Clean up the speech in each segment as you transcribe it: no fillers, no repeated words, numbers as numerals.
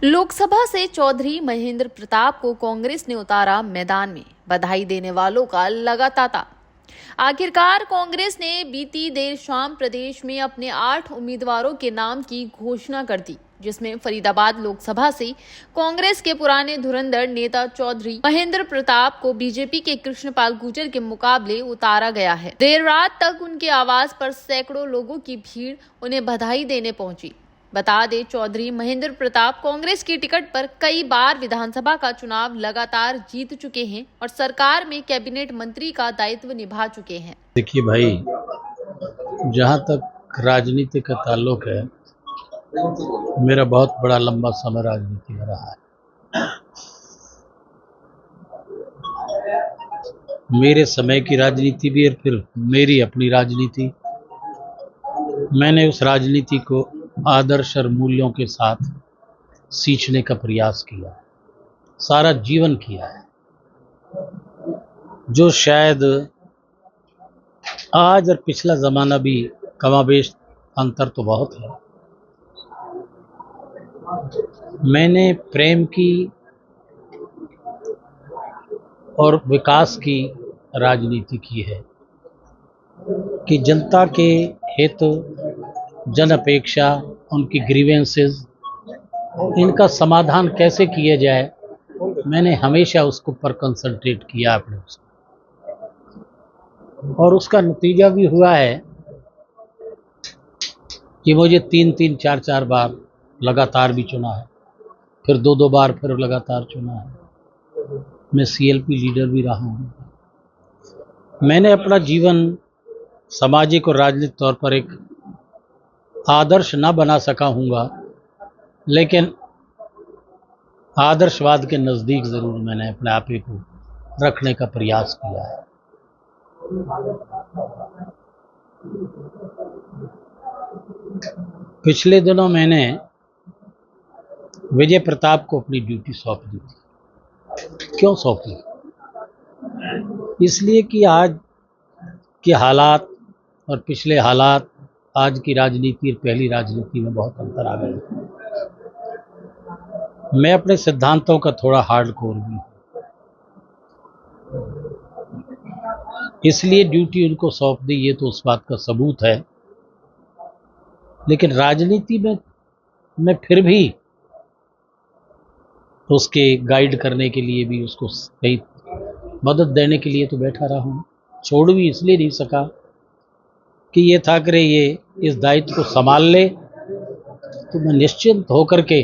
लोकसभा से चौधरी महेंद्र प्रताप को कांग्रेस ने उतारा मैदान में, बधाई देने वालों का लगा तांता। आखिरकार कांग्रेस ने बीती देर शाम प्रदेश में अपने 8 उम्मीदवारों के नाम की घोषणा कर दी, जिसमें फरीदाबाद लोकसभा से कांग्रेस के पुराने धुरंधर नेता चौधरी महेंद्र प्रताप को बीजेपी के कृष्णपाल गुर्जर के मुकाबले उतारा गया है। देर रात तक उनके आवास पर सैकड़ों लोगों की भीड़ उन्हें बधाई देने पहुंची। बता दें, चौधरी महेंद्र प्रताप कांग्रेस की टिकट पर कई बार विधानसभा का चुनाव लगातार जीत चुके हैं और सरकार में कैबिनेट मंत्री का दायित्व निभा चुके हैं। देखिए भाई, जहाँ तक राजनीति का ताल्लुक है, मेरा बहुत बड़ा लंबा समय राजनीति में रहा है। मेरे समय की राजनीति भी और फिर मेरी अपनी राजनीति। मैंने उस राजनीति को आदर्श और मूल्यों के साथ सींचने का प्रयास किया, सारा जीवन किया है, जो शायद आज और पिछला ज़माना भी कमाबेश अंतर तो बहुत है। मैंने प्रेम की और विकास की राजनीति की है कि जनता के हित, जन अपेक्षा, उनकी ग्रीवेंसेस, इनका समाधान कैसे किया जाए, मैंने हमेशा उसके ऊपर कंसंट्रेट किया अपने और उसका नतीजा भी हुआ है कि मुझे 3-3, 4-4 बार लगातार भी चुना है, फिर 2-2 बार फिर लगातार चुना है। मैं सीएलपी लीडर भी रहा हूँ। मैंने अपना जीवन सामाजिक और राजनीतिक तौर पर एक आदर्श ना बना सका हूँगा, लेकिन आदर्शवाद के नज़दीक ज़रूर मैंने अपने आप ही को रखने का प्रयास किया है। पिछले दिनों मैंने विजय प्रताप को अपनी ड्यूटी सौंप दी थी। क्यों सौंपी? इसलिए कि आज के हालात और पिछले हालात, आज की राजनीति और पहली राजनीति में बहुत अंतर आ गया। मैं अपने सिद्धांतों का थोड़ा हार्डकोर भी हूँ, इसलिए ड्यूटी उनको सौंप दी। ये तो उस बात का सबूत है। लेकिन राजनीति में मैं फिर भी उसके गाइड करने के लिए भी, उसको सही मदद देने के लिए तो बैठा रहा हूँ। छोड़ भी इसलिए नहीं सका कि ये था कि ये इस दायित्व को संभाल ले तो मैं निश्चिंत होकर के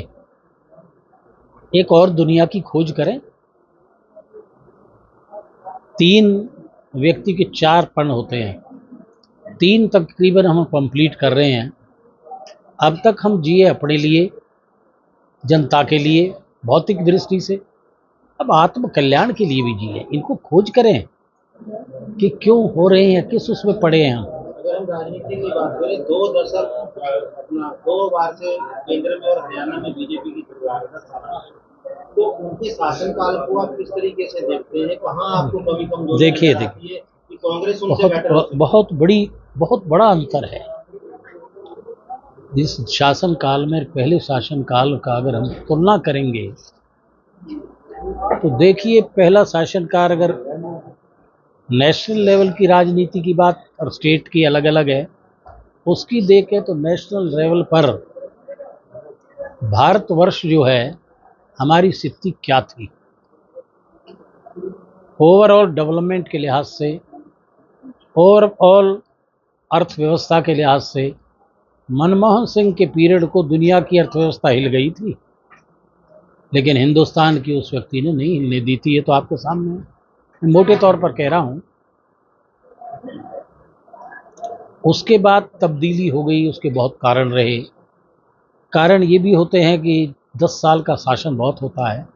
एक और दुनिया की खोज करें। 3 व्यक्ति के 4 पण होते हैं, 3 तकरीबन हम कंप्लीट कर रहे हैं। अब तक हम जिए अपने लिए, जनता के लिए, भौतिक दृष्टि से, अब आत्म कल्याण के लिए भी जिए। इनको खोज करें कि क्यों हो रहे हैं, किस उसमें पड़े हैं हम। अगर हम राजनीति की बात करें, 2 दशक अपना 2 बार से केंद्र में और हरियाणा में बीजेपी की सरकार है, तो उनके शासनकाल को आप किस तरीके से देखते हैं? कहाँ आपको कभी कमजोरी देखिए कि कांग्रेस उनसे बेटर? बहुत बड़ा अंतर है। जिस शासन काल में पहले शासन काल का अगर हम तुलना करेंगे तो देखिए, पहला शासन काल अगर नेशनल लेवल की राजनीति की बात और स्टेट की अलग अलग है, उसकी देखें तो नेशनल लेवल पर भारतवर्ष जो है, हमारी स्थिति क्या थी ओवरऑल डेवलपमेंट के लिहाज से, ओवरऑल अर्थव्यवस्था के लिहाज से। मनमोहन सिंह के पीरियड को दुनिया की अर्थव्यवस्था हिल गई थी, लेकिन हिंदुस्तान की उस व्यक्ति ने नहीं हिलने दी थी। ये तो आपके सामने है, मोटे तौर पर कह रहा हूँ। उसके बाद तब्दीली हो गई, उसके बहुत कारण रहे। कारण ये भी होते हैं कि 10 साल का शासन बहुत होता है,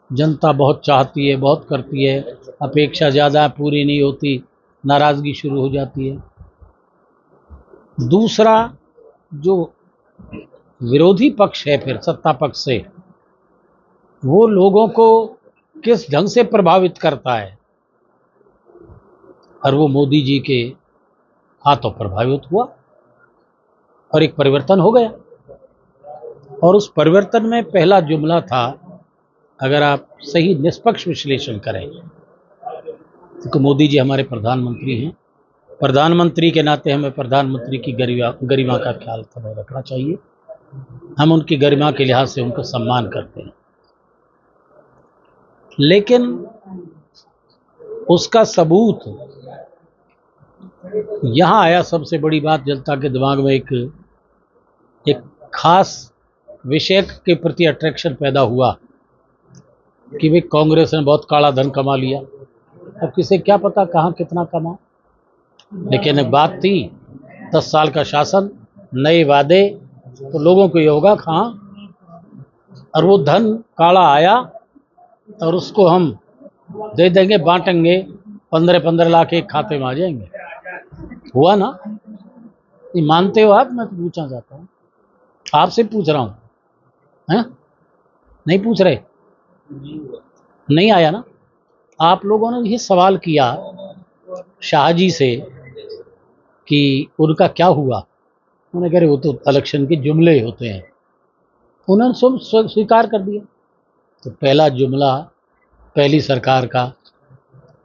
जनता बहुत चाहती है, बहुत करती है, अपेक्षा ज़्यादा पूरी नहीं होती, नाराज़गी शुरू हो जाती है। दूसरा, जो विरोधी पक्ष है फिर सत्ता पक्ष से, वो लोगों को किस ढंग से प्रभावित करता है, और वो मोदी जी के हाथों प्रभावित हुआ और एक परिवर्तन हो गया। और उस परिवर्तन में पहला जुमला था, अगर आप सही निष्पक्ष विश्लेषण करें, क्योंकि मोदी जी हमारे प्रधानमंत्री हैं, प्रधानमंत्री के नाते हमें प्रधानमंत्री की गरिमा का ख्याल हमें रखना चाहिए। हम उनकी गरिमा के लिहाज से उनको सम्मान करते हैं, लेकिन उसका सबूत यहाँ आया। सबसे बड़ी बात, जनता के दिमाग में एक खास विषय के प्रति अट्रैक्शन पैदा हुआ कि भाई कांग्रेस ने बहुत काला धन कमा लिया। अब किसे क्या पता कहाँ कितना कमा, लेकिन एक बात थी, 10 साल का शासन, नए वादे, तो लोगों को ये होगा कहाँ, और वो धन काला आया और उसको हम दे देंगे, बांटेंगे, 15-15 लाख एक खाते में आ जाएंगे। हुआ ना? ये मानते हो आप? मैं तो पूछना चाहता हूँ, आपसे पूछ रहा हूँ, हैं? नहीं पूछ रहे? नहीं आया ना? आप लोगों ने ये सवाल किया शाह जी से कि उनका क्या हुआ, उन्होंने कह रहे वो तो इलेक्शन के जुमले होते हैं, उन्होंने सब स्वीकार कर दिया। तो पहला जुमला पहली सरकार का,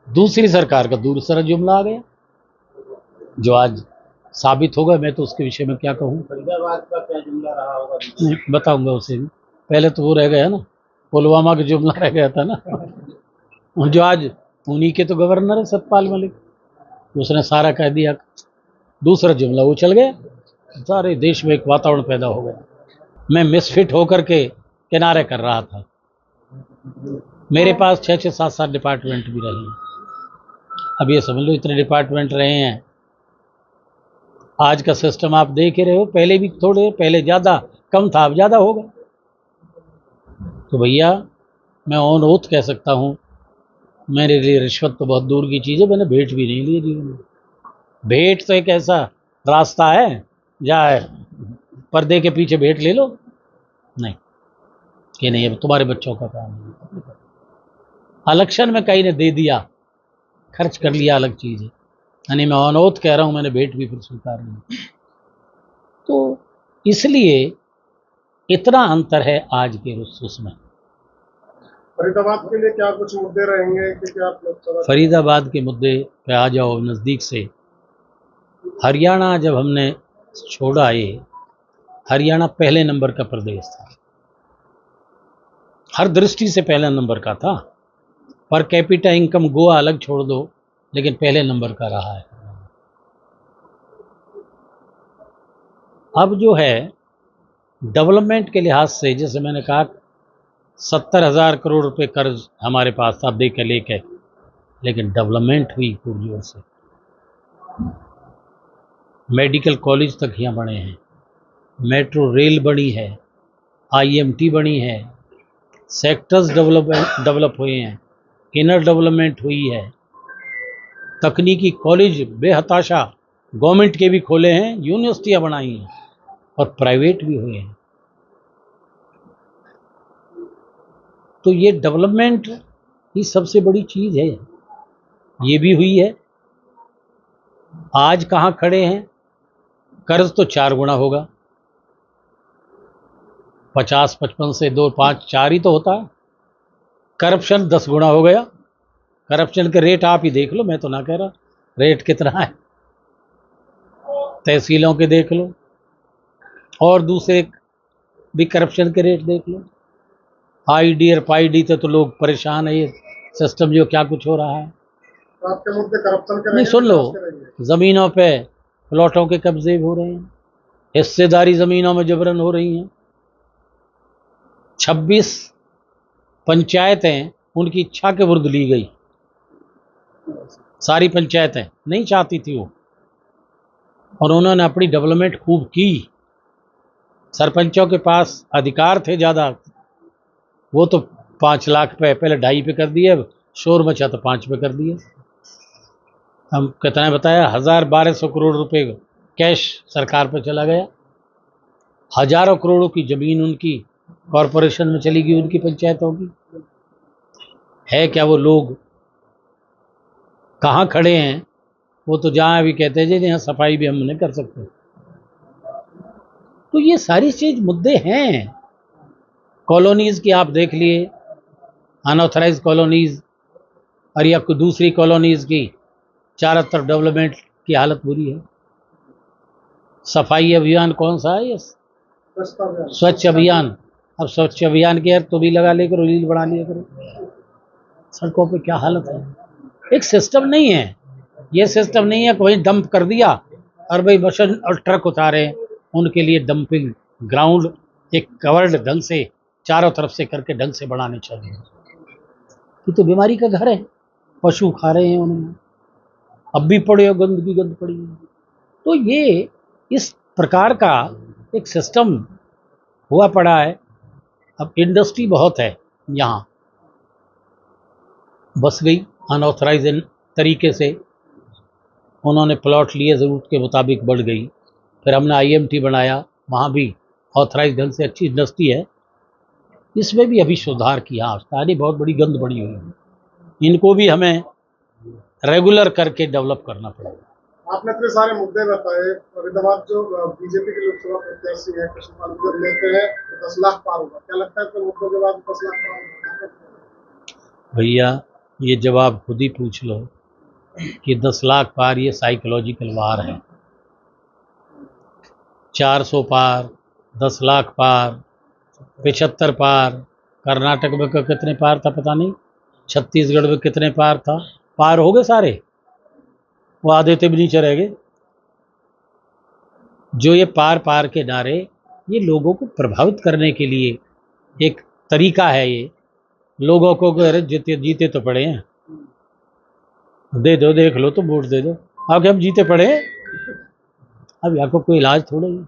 दूसरी सरकार का दूसरा जुमला आ गया, जो आज साबित होगा। मैं तो उसके विषय में क्या कहूँ, फरीदाबाद का क्या जुमला रहा होगा? बताऊंगा उसे भी। पहले तो वो रह गया ना, पुलवामा का जुमला रह गया था ना, जो आज उन्हीं के तो गवर्नर है सतपाल मलिक, उसने सारा कह दिया। दूसरा जुमला वो चल गया, सारे देश में एक वातावरण पैदा हो गया। मैं मिसफिट होकर के किनारे कर रहा था। मेरे पास 6-6, 7-7 डिपार्टमेंट भी रहे हैं। अब ये समझ लो इतने डिपार्टमेंट रहे हैं। आज का सिस्टम आप देख ही रहे हो, पहले भी थोड़े, पहले ज़्यादा, कम था, अब ज़्यादा होगा। तो भैया मैं ऑन ओथ कह सकता हूँ, मेरे लिए रिश्वत तो बहुत दूर की चीज़ है, मैंने भेंट भी नहीं ली जीवन में। भेंट तो एक ऐसा रास्ता है, जाए पर्दे के पीछे भेंट ले लो, नहीं कि नहीं, अब तुम्हारे बच्चों का काम है। इलेक्शन में कहीं ने दे दिया, खर्च कर लिया, अलग चीज़ है। यानी मैं ऑन ओथ कह रहा हूँ, मैंने भेंट भी फिर स्वीकार नहीं। तो इसलिए इतना अंतर है आज के उसमें। फरीदाबाद के लिए क्या कुछ मुद्दे रहेंगे कि क्या आप लोग? फरीदाबाद के मुद्दे पे आ जाओ नज़दीक से। हरियाणा जब हमने छोड़ा, ये हरियाणा पहले नंबर का प्रदेश था, हर दृष्टि से पहले नंबर का था। पर कैपिटा इनकम गोवा अलग छोड़ दो, लेकिन पहले नंबर का रहा है। अब जो है डेवलपमेंट के लिहाज से, जैसे मैंने कहा, 70,000 करोड़ रुपए कर्ज हमारे पास था दे के लेके, लेकिन डेवलपमेंट हुई खूब जोर से। मेडिकल कॉलेज तक यहाँ बने हैं, मेट्रो रेल बनी है, IMT बनी है, सेक्टर्स डेवलप हुए हैं, इनर डेवलपमेंट हुई है, तकनीकी कॉलेज बेहताशा गवर्नमेंट के भी खोले हैं, यूनिवर्सिटियाँ बनाई हैं, और प्राइवेट भी हुए हैं। तो ये डेवलपमेंट ही सबसे बड़ी चीज़ है, ये भी हुई है। आज कहाँ खड़े हैं? कर्ज तो 4 गुना होगा, 50-55 से 2-5, 4 ही तो होता है। करप्शन 10 गुना हो गया। करप्शन के रेट आप ही देख लो, मैं तो ना कह रहा रेट कितना है, तहसीलों के देख लो और दूसरे भी करप्शन के रेट देख लो। ID और पाईडी से तो लोग परेशान है, ये सिस्टम जो क्या कुछ हो रहा है। तो आपके मुद्दे करप्शन के नहीं, सुन लो, ज़मीनों पे प्लॉटों के कब्जे हो रहे हैं, हिस्सेदारी ज़मीनों में जबरन हो रही हैं। 26 पंचायतें उनकी इच्छा के विरुद्ध ली गई, सारी पंचायतें नहीं चाहती थी वो, और उन्होंने अपनी डेवलपमेंट खूब की। सरपंचों के पास अधिकार थे ज़्यादा, वो तो 5 लाख पे पहले 2.5 पे कर दिए, शोर मचा तो 5 पे कर दिए। हम कितना बताया, 1,000-1,200 करोड़ रुपए कैश सरकार पे चला गया। हजारों करोड़ों की ज़मीन उनकी कॉरपोरेशन में चली गई, उनकी पंचायतों की। है क्या वो लोग? कहाँ खड़े हैं वो? तो जहाँ भी कहते हैं जी यहाँ सफाई भी हम नहीं कर सकते। तो ये सारी चीज़ मुद्दे हैं, कॉलोनीज़ की आप देख लिए, अनऑथराइज कॉलोनीज़ और या कोई दूसरी कॉलोनीज़ की चारों तरफ डेवलपमेंट की हालत बुरी है। सफाई अभियान कौन सा है ये? स्वच्छ अभियान। अब स्वच्छ अभियान के यार तो भी लगा लेकर रील बना लिया करो। सड़कों पे क्या हालत है, एक सिस्टम नहीं है। ये सिस्टम नहीं है कि वहीं डंप कर दिया और भाई मशीन और ट्रक उतारे, उनके लिए डंपिंग ग्राउंड एक कवर्ड ढंग से चारों तरफ से करके ढंग से बनाने चाहिए। ये तो बीमारी का घर है, पशु खा रहे हैं उन्हें, अब भी पड़े हो गंदगी गंद पड़ी है। तो ये इस प्रकार का एक सिस्टम हुआ पड़ा है। अब इंडस्ट्री बहुत है यहाँ, बस गई अनऑथराइज तरीके से, उन्होंने प्लॉट लिए, ज़रूरत के मुताबिक बढ़ गई। फिर हमने आईएमटी बनाया, वहाँ भी ऑथराइज ढंग से अच्छी इंडस्ट्री है, इसमें भी अभी सुधार किया। आनी बहुत बड़ी गंद बनी हुई है, इनको भी हमें रेगुलर करके डेवलप करना पड़ेगा। आपने इतने सारे मुद्दे बताए, फरीदाबाद जो बीजेपी के लोकसभा प्रत्याशी है कृष्णपाल गुर्जर लेते हैं 10 लाख पार होगा, क्या लगता है कि मुद्दों के बाद 10 लाख पार होगा? भैया ये जवाब खुद ही पूछ लो कि 10 लाख पार ये साइकोलॉजिकल वार है। 400 पार, 10 लाख पार, 75 पार, कर्नाटक में कितने पार था पता नहीं, छत्तीसगढ़ में कितने पार था, पार हो गए सारे, वो आधे से भी नीचे रह गए। जो ये पार पार के नारे, ये लोगों को प्रभावित करने के लिए एक तरीका है। ये लोगों को अरे जीते जीते तो पड़े हैं, दे दो, देख लो तो वोट दे दो, अब हम जीते पड़े हैं, अब यहाँ को कोई इलाज थोड़ा ही।